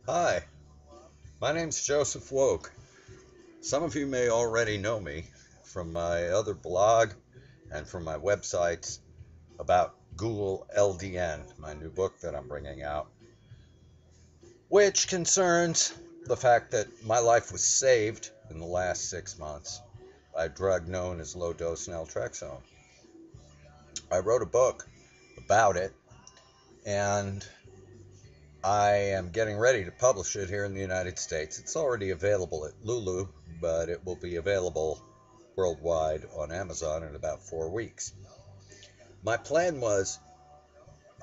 Hi, my name's Joseph Woke. Some of you may already know me from my other blog and from my websites about Google LDN, my new book that I'm bringing out, which concerns the fact that my life was saved in the last 6 months by a drug known as low-dose naltrexone. I wrote a book about it, and I am getting ready to publish it here in the United States. It's already available at Lulu, but it will be available worldwide on Amazon in about 4 weeks. My plan was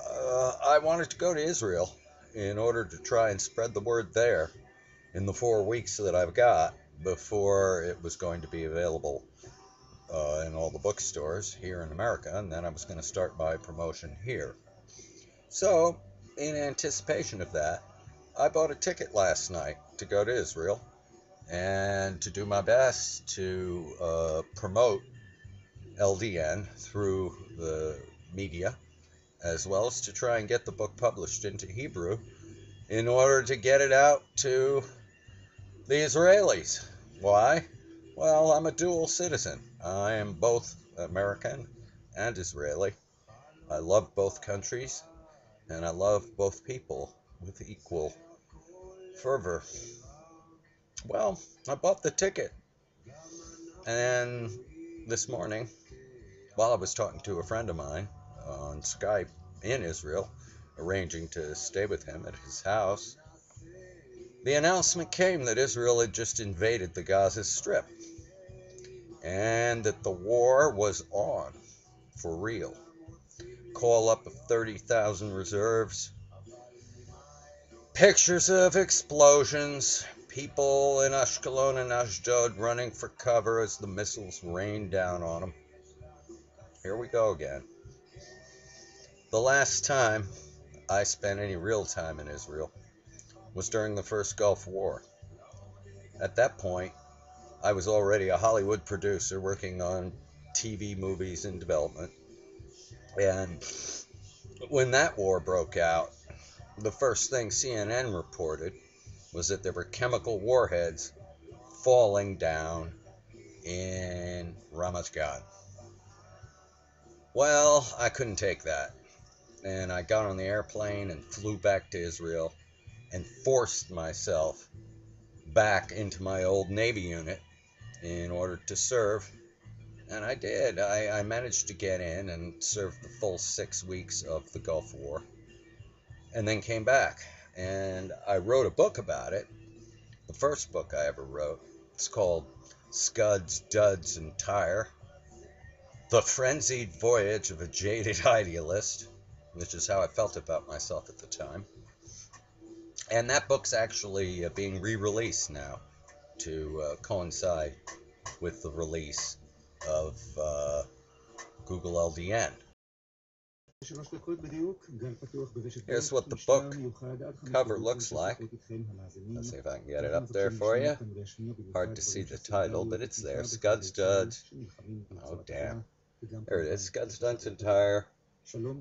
I wanted to go to Israel in order to try and spread the word there in the 4 weeks that I've got before it was going to be available in all the bookstores here in America, and then I was going to start my promotion here. So, in anticipation of that, I bought a ticket last night to go to Israel and to do my best to promote LDN through the media, as well as to try and get the book published into Hebrew in order to get it out to the Israelis. Why? Well, I'm a dual citizen. I am both American and Israeli. I love both countries, and I love both people with equal fervor. Well, I bought the ticket, and this morning, while I was talking to a friend of mine on Skype in Israel, arranging to stay with him at his house, the announcement came that Israel had just invaded the Gaza Strip and that the war was on for real. Call up of 30,000 reserves, pictures of explosions, people in Ashkelon and Ashdod running for cover as the missiles rained down on them. Here we go again. The last time I spent any real time in Israel was during the first Gulf War. At that point, I was already a Hollywood producer working on TV movies in development. And when that war broke out, the first thing CNN reported was that there were chemical warheads falling down in Ramat Gan. Well, I couldn't take that. And I got on the airplane and flew back to Israel and forced myself back into my old Navy unit in order to serve. And I did. I managed to get in and serve the full 6 weeks of the Gulf War, and then came back. And I wrote a book about it, the first book I ever wrote. It's called Scuds, Duds, and Tire, The Frenzied Voyage of a Jaded Idealist, which is how I felt about myself at the time. And that book's actually being re-released now to coincide with the release of Google LDN. Here's what the book cover looks like. Let's see if I can get it up there for you. Hard to see the title, but it's there. Scuds, Duds. Oh, damn. There it is. Scuds, Duds, and Tire.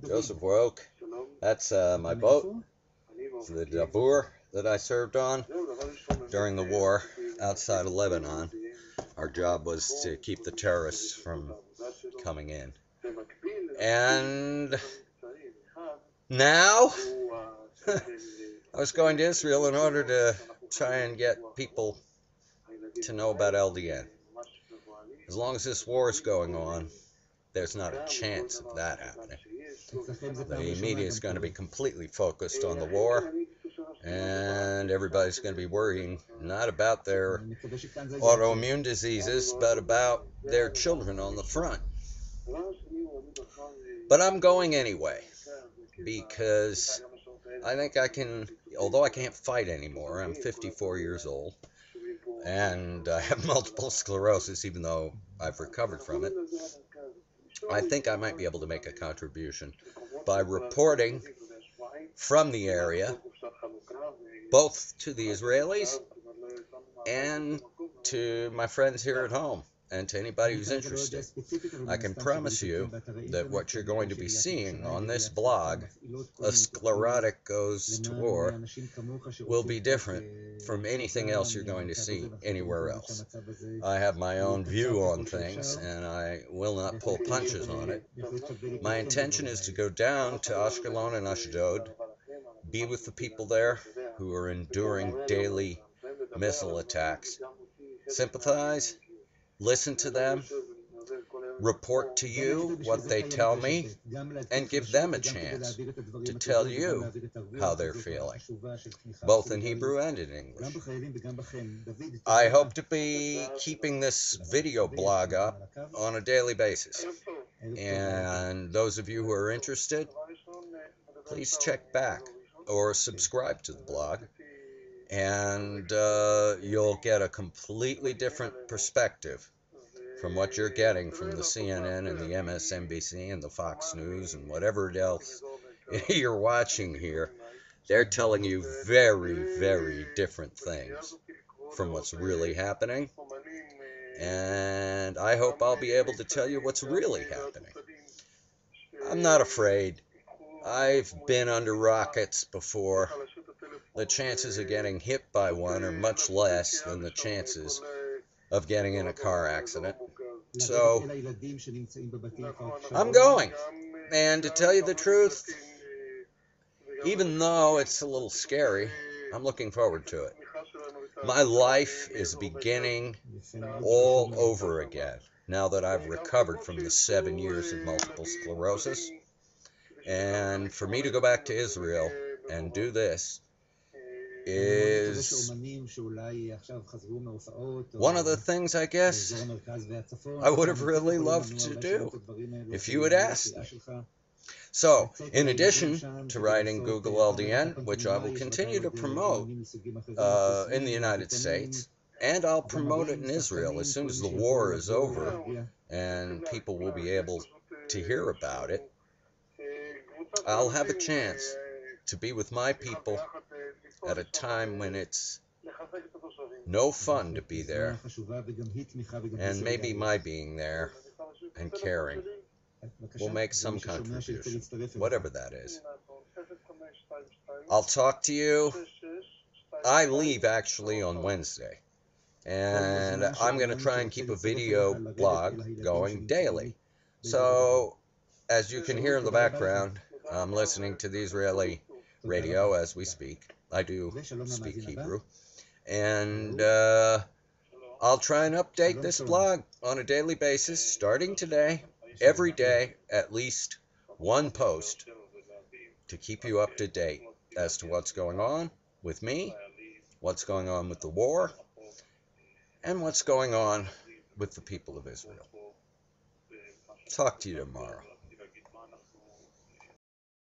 Joseph Woke. That's my boat. It's the Dabur that I served on during the war outside of Lebanon. Our job was to keep the terrorists from coming in. And now, I was going to Israel in order to try and get people to know about LDN. As long as this war is going on, there's not a chance of that happening. The media is going to be completely focused on the war, and everybody's going to be worrying not about their autoimmune diseases, but about their children on the front. But I'm going anyway, because I think I can, although I can't fight anymore, I'm 54 years old, and I have multiple sclerosis, even though I've recovered from it. I think I might be able to make a contribution by reporting from the area, both to the Israelis and to my friends here at home, and to anybody who's interested. I can promise you that what you're going to be seeing on this blog, A Sclerotic Goes to War, will be different from anything else you're going to see anywhere else. I have my own view on things, and I will not pull punches on it. My intention is to go down to Ashkelon and Ashdod, be with the people there who are enduring daily missile attacks, sympathize, listen to them, report to you what they tell me, and give them a chance to tell you how they're feeling, both in Hebrew and in English. I hope to be keeping this video blog up on a daily basis, and those of you who are interested, please check back or subscribe to the blog, and you'll get a completely different perspective from what you're getting from the CNN and the MSNBC and the Fox News and whatever else you're watching here. They're telling you very, very different things from what's really happening, and I hope I'll be able to tell you what's really happening. I'm not afraid. I've been under rockets before. The chances of getting hit by one are much less than the chances of getting in a car accident. So, I'm going. And to tell you the truth, even though it's a little scary, I'm looking forward to it. My life is beginning all over again now that I've recovered from the 7 years of multiple sclerosis. And for me to go back to Israel and do this is one of the things, I guess, I would have really loved to do if you had asked me. So, in addition to writing Google LDN, which I will continue to promote in the United States, and I'll promote it in Israel as soon as the war is over and people will be able to hear about it, I'll have a chance to be with my people at a time when it's no fun to be there, and maybe my being there and caring will make some contribution, whatever that is. I'll talk to you. I leave actually on Wednesday, and I'm going to try and keep a video blog going daily. So, as you can hear in the background, I'm listening to the Israeli radio as we speak. I do speak Hebrew. And I'll try and update this blog on a daily basis, starting today, every day, at least one post, to keep you up to date as to what's going on with me, what's going on with the war, and what's going on with the people of Israel. Talk to you tomorrow.